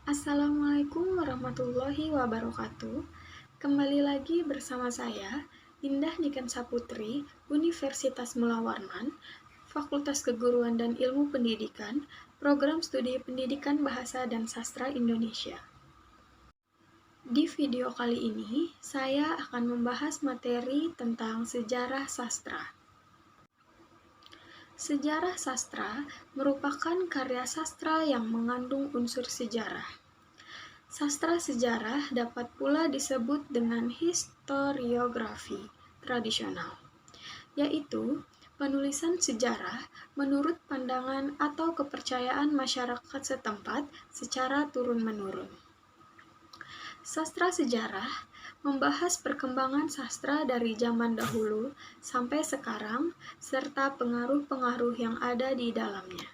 Assalamualaikum warahmatullahi wabarakatuh. Kembali lagi bersama saya, Indah Niken Saputri, Universitas Mula Warman, Fakultas Keguruan dan Ilmu Pendidikan, Program Studi Pendidikan Bahasa dan Sastra Indonesia. Di video kali ini, saya akan membahas materi tentang sejarah sastra. Sejarah sastra merupakan karya sastra yang mengandung unsur sejarah. Sastra sejarah dapat pula disebut dengan historiografi tradisional, yaitu penulisan sejarah menurut pandangan atau kepercayaan masyarakat setempat secara turun-menurun. Sastra sejarah membahas perkembangan sastra dari zaman dahulu sampai sekarang, serta pengaruh-pengaruh yang ada di dalamnya.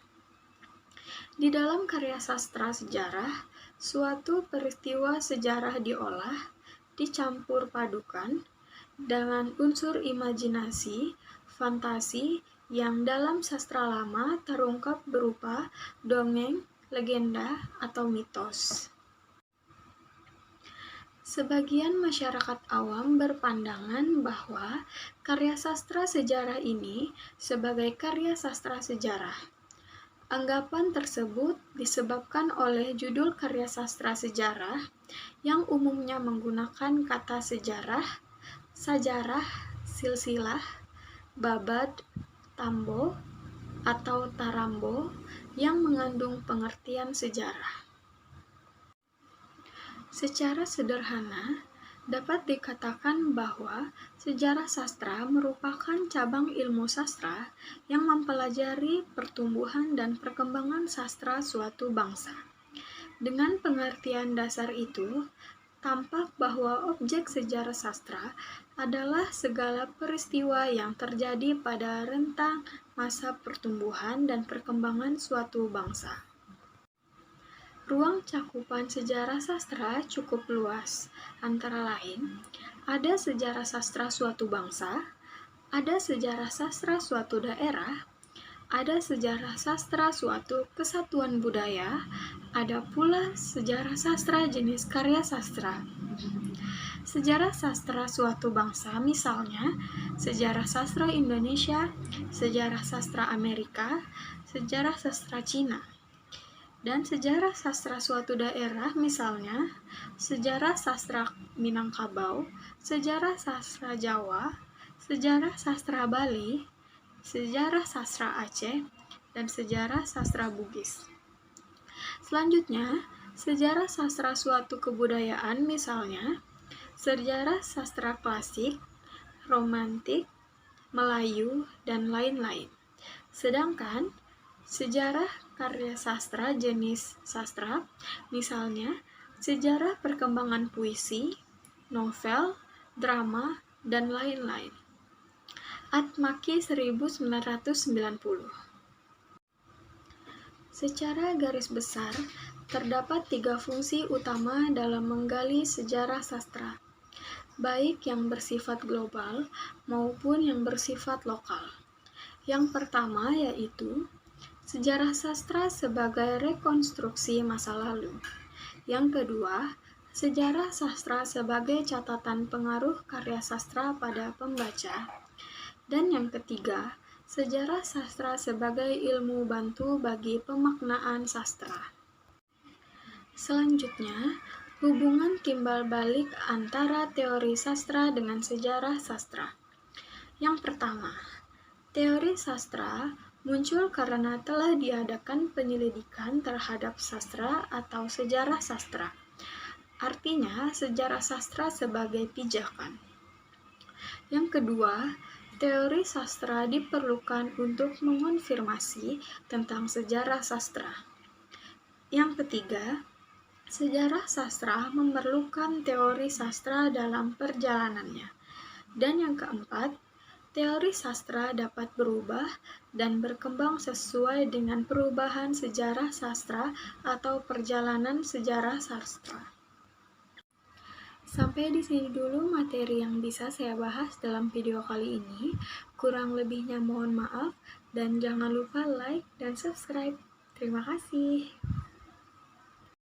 Di dalam karya sastra sejarah, suatu peristiwa sejarah diolah, dicampur padukan dengan unsur imajinasi, fantasi yang dalam sastra lama terungkap berupa dongeng, legenda, atau mitos. Sebagian masyarakat awam berpandangan bahwa karya sastra sejarah ini sebagai karya sastra sejarah. Anggapan tersebut disebabkan oleh judul karya sastra sejarah yang umumnya menggunakan kata sejarah, sajarah, silsilah, babad, tambo, atau tarambo yang mengandung pengertian sejarah. Secara sederhana, dapat dikatakan bahwa sejarah sastra merupakan cabang ilmu sastra yang mempelajari pertumbuhan dan perkembangan sastra suatu bangsa. Dengan pengertian dasar itu, tampak bahwa objek sejarah sastra adalah segala peristiwa yang terjadi pada rentang masa pertumbuhan dan perkembangan suatu bangsa. Ruang cakupan sejarah sastra cukup luas, antara lain, ada sejarah sastra suatu bangsa, ada sejarah sastra suatu daerah, ada sejarah sastra suatu kesatuan budaya, ada pula sejarah sastra jenis karya sastra. Sejarah sastra suatu bangsa misalnya, sejarah sastra Indonesia, sejarah sastra Amerika, sejarah sastra Cina. Dan sejarah sastra suatu daerah misalnya, sejarah sastra Minangkabau, sejarah sastra Jawa, sejarah sastra Bali, sejarah sastra Aceh, dan sejarah sastra Bugis. Selanjutnya, sejarah sastra suatu kebudayaan misalnya, sejarah sastra klasik, romantik, Melayu, dan lain-lain. Sedangkan sejarah karya sastra jenis sastra, misalnya sejarah perkembangan puisi, novel, drama, dan lain-lain. Atmaki 1990. Secara garis besar, terdapat 3 fungsi utama dalam menggali sejarah sastra, baik yang bersifat global maupun yang bersifat lokal. Yang pertama yaitu sejarah sastra sebagai rekonstruksi masa lalu. Yang kedua, sejarah sastra sebagai catatan pengaruh karya sastra pada pembaca. Dan yang ketiga, sejarah sastra sebagai ilmu bantu bagi pemaknaan sastra. Selanjutnya, hubungan timbal balik antara teori sastra dengan sejarah sastra. Yang pertama, teori sastra muncul karena telah diadakan penyelidikan terhadap sastra atau sejarah sastra. Artinya, sejarah sastra sebagai pijakan. Yang kedua, teori sastra diperlukan untuk mengonfirmasi tentang sejarah sastra. Yang ketiga, sejarah sastra memerlukan teori sastra dalam perjalanannya. Dan yang keempat, teori sastra dapat berubah dan berkembang sesuai dengan perubahan sejarah sastra atau perjalanan sejarah sastra. Sampai di sini dulu materi yang bisa saya bahas dalam video kali ini. Kurang lebihnya mohon maaf dan jangan lupa like dan subscribe. Terima kasih.